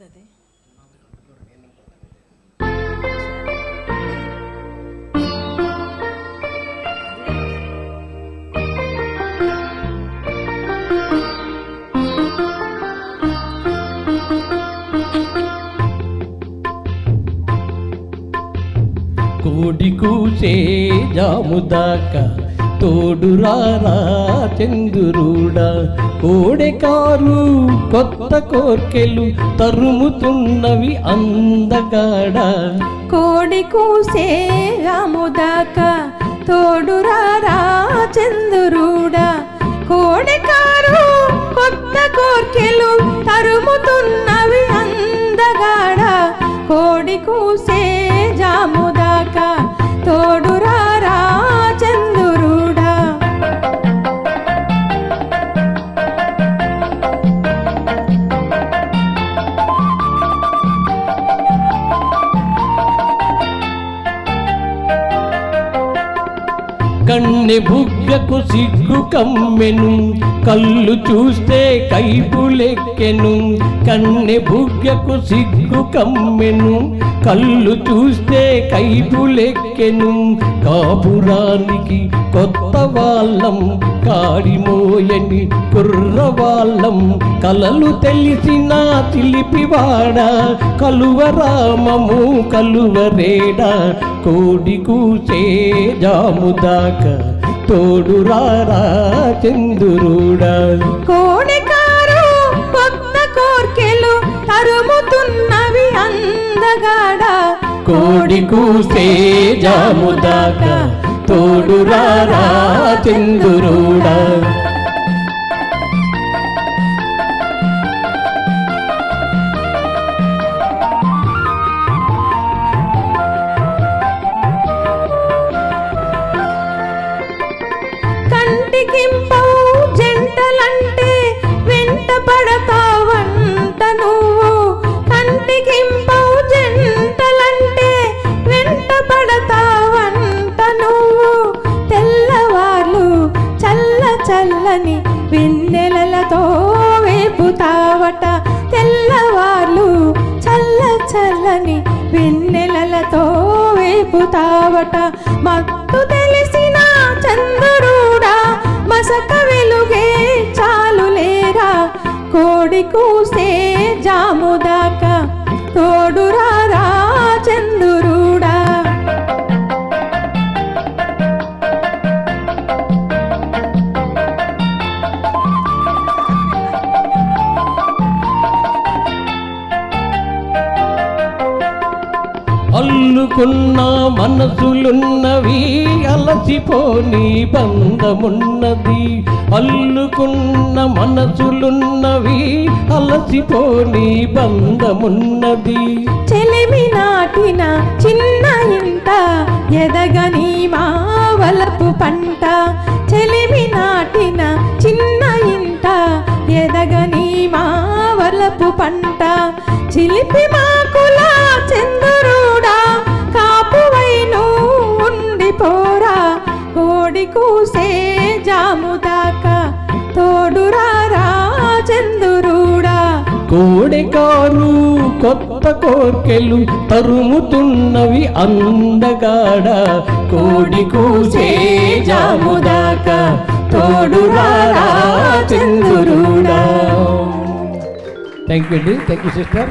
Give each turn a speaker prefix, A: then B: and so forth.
A: వస్తుంది.
B: కోడి కూసే జాముదాకా తోడురారా చంద్రుడా, కోడెకారు కొత్త కోర్కెలు తరుముతున్నవి అందగాడ.
A: కోడి కూసే జాముదాకా తోడురారా చంద్రుడా, కోడెకారు కొత్త కోర్కెలు తరుముతున్నవి అందగాడ. కోడి కూసే జాముదాకా తోడురారా చంద్రుడా.
B: కన్నె బుగ్గకు సిగ్గు కమ్మెను, కళ్ళు చూస్తే కైపులెక్కెను. కన్నె బుగ్గకు సిగ్గు కమ్మెను, కళ్ళు చూస్తే కైపులెక్కెను. కాపురానికి కొత్త వాళ్ళం, కాడిమోయని కుర్రవాళ్ళం. కలలు తెలిసిన చిలిపివాడ, కలువరామము కలువరేడా. కోడి కూసే జాముదాకా తోడురారా చంద్రుడా.
A: కోడెకారు కొత్త కోర్కెలు తరుముతున్నవి అందగాడ.
B: కోడి కూసే జాముదాకా తోడురారా చంద్రుడా.
A: కంటికింపవు జంటలంటే వెంట పడతావంట నువ్వు. కంటికింపవు జంటలంటే వెంట పడతావంట నువ్వు. తెల్లవార్లు చల్ల చల్లని వెన్నెలలతో వేపుతావట. తెల్లవార్లు చల్ల చల్లని వెన్నెలలతో వేపుతావట. మత్తు తెలిసిన చంద్రుడా, మసక వెలుగే చాలు లేరా. కోడి కూసే జాముదాకా తోడురారా చంద్రుడా.
B: అల్లుకున్న మనసులున్నవి, అలసిపోని బంధమున్నది. అల్లుకున్న మనసులున్నవి, అలసిపోని బంధమున్నది.
A: చెలిమి నాటిన చిన్న ఇంట ఎదగని మావలపు పంట. చెలిమి నాటిన చిన్న ఇంట ఎదగని మావలపు పంట. చిలిపి మాకుల చంద్రుడా, కాపువైను ఉండిపోరా. కోడి కూసే జాముదాకా తోడురారా చంద్రుడా.
B: కోడెకారు కొత్త కోర్కెలు తరుముతున్నవి అందగాడ. కోడి కూసే జాముదాకా తోడురారా చంద్రుడా. థ్యాంక్ యూ అండి, థ్యాంక్ యూ సిస్టర్.